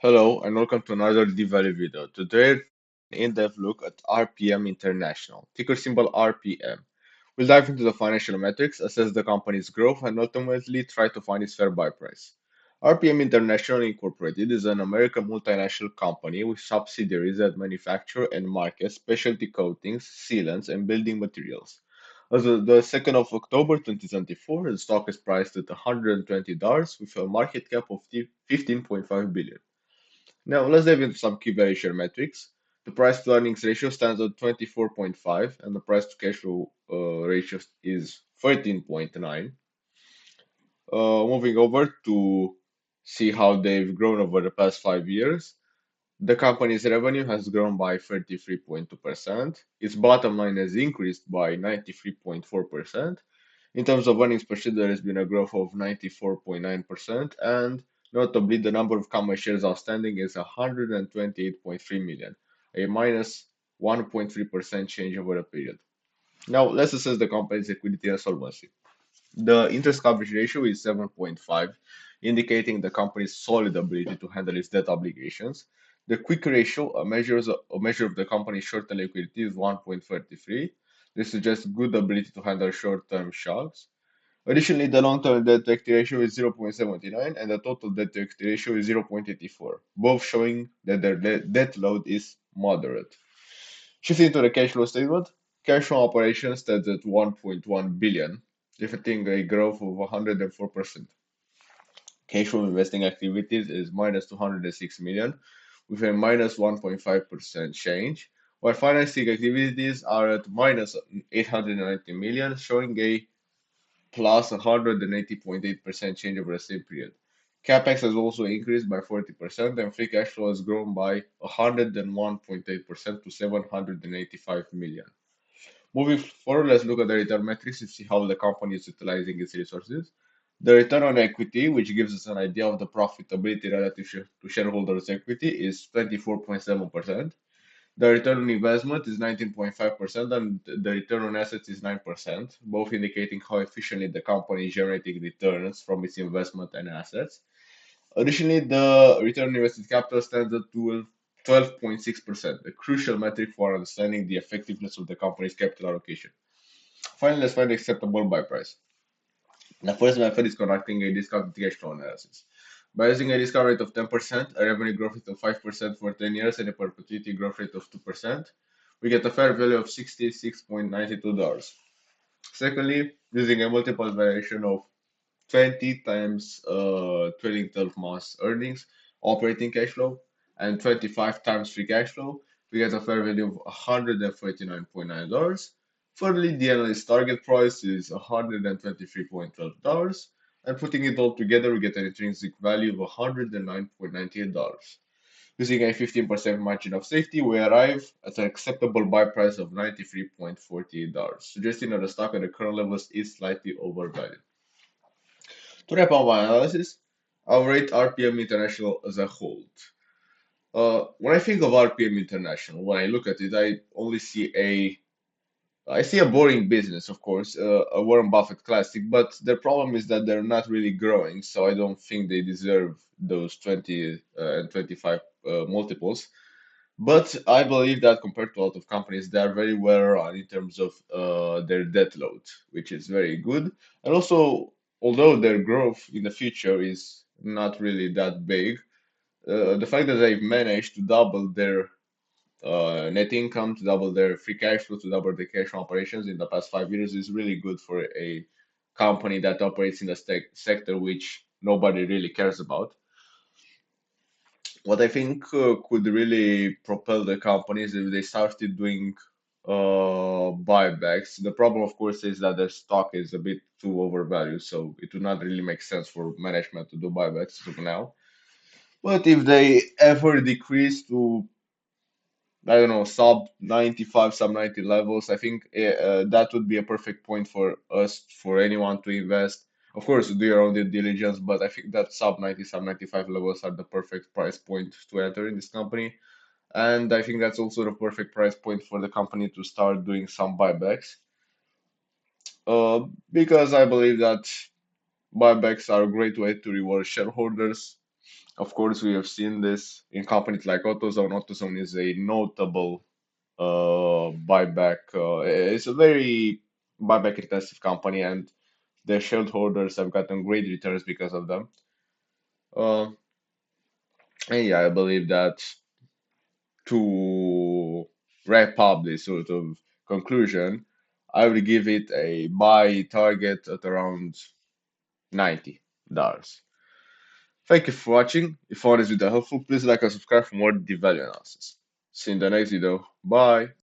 Hello and welcome to another D-Valley video. Today, in-depth look at RPM International, ticker symbol RPM. We'll dive into the financial metrics, assess the company's growth, and ultimately try to find its fair buy price. RPM International Incorporated is an American multinational company with subsidiaries that manufacture and market specialty coatings, sealants, and building materials. As of the 2nd of October 2024, the stock is priced at $120 with a market cap of 15.5 billion. Now, let's dive into some key valuation metrics. The price to earnings ratio stands at 24.5, and the price to cash flow ratio is 13.9. Moving over to see how they've grown over the past 5 years. The company's revenue has grown by 33.2%. Its bottom line has increased by 93.4%. In terms of earnings per share, there has been a growth of 94.9%, and notably, the number of common shares outstanding is 128.3 million, a minus 1.3% change over a period. Now, let's assess the company's liquidity and solvency. The interest coverage ratio is 7.5, indicating the company's solid ability to handle its debt obligations. The quick ratio, a measure of the company's short-term liquidity, is 1.33. This suggests good ability to handle short-term shocks. Additionally, the long-term debt to equity ratio is 0.79 and the total debt to equity ratio is 0.84, both showing that their debt load is moderate. Shifting to the cash flow statement, cash from operations stands at 1.1 billion, reflecting a growth of 104%. Cash from investing activities is minus 206 million, with a minus 1.5% change, while financing activities are at minus 890 million, showing a plus 180.8% change over the same period. CapEx has also increased by 40%, and free cash flow has grown by 101.8% to 785 million. Moving forward, let's look at the return metrics to see how the company is utilizing its resources. The return on equity, which gives us an idea of the profitability relative to shareholders' equity, is 24.7%. The return on investment is 19.5% and the return on assets is 9%, both indicating how efficiently the company is generating returns from its investment and assets. Additionally, the return on invested capital stands at 12.6%, a crucial metric for understanding the effectiveness of the company's capital allocation. Finally, let's find the acceptable buy price. The first method is conducting a discounted cash flow analysis. By using a discount rate of 10%, a revenue growth rate of 5% for 10 years, and a perpetuity growth rate of 2%, we get a fair value of $66.92. Secondly, using a multiple valuation of 20 times trailing 12 months earnings, operating cash flow, and 25 times free cash flow, we get a fair value of $149.9. Thirdly, the analyst target price is $123.12, and putting it all together, we get an intrinsic value of $109.98. Using a 15% margin of safety, we arrive at an acceptable buy price of $93.48, suggesting that the stock at the current levels is slightly overvalued. To wrap up my analysis, I'll rate RPM International as a whole. When I think of RPM International, when I look at it, I see a boring business, of course, a Warren Buffett classic, but the problem is that they're not really growing, so I don't think they deserve those 20 and 25 multiples. But I believe that compared to a lot of companies, they are very well run in terms of their debt load, which is very good. And also, although their growth in the future is not really that big, the fact that they've managed to double their net income, to double their free cash flow, to double the cash from operations in the past 5 years is really good for a company that operates in a sector which nobody really cares about. What I think could really propel the company is if they started doing buybacks. The problem, of course, is that their stock is a bit too overvalued, so it would not really make sense for management to do buybacks for now. But if they ever decrease to, I don't know, sub 95, sub 90 levels, I think that would be a perfect point for us, for anyone to invest. Of course, do your own due diligence, but I think that sub 90, sub 95 levels are the perfect price point to enter in this company. And I think that's also the perfect price point for the company to start doing some buybacks. Because I believe that buybacks are a great way to reward shareholders. Of course, we have seen this in companies like AutoZone. AutoZone is a notable buyback. It's a very buyback intensive company, and their shareholders have gotten great returns because of them. Uh, and yeah, I believe that to wrap up this sort of conclusion, I would give it a buy target at around $90. Thank you for watching. If you found this video helpful, please like and subscribe for more deep value analysis. See you in the next video. Bye.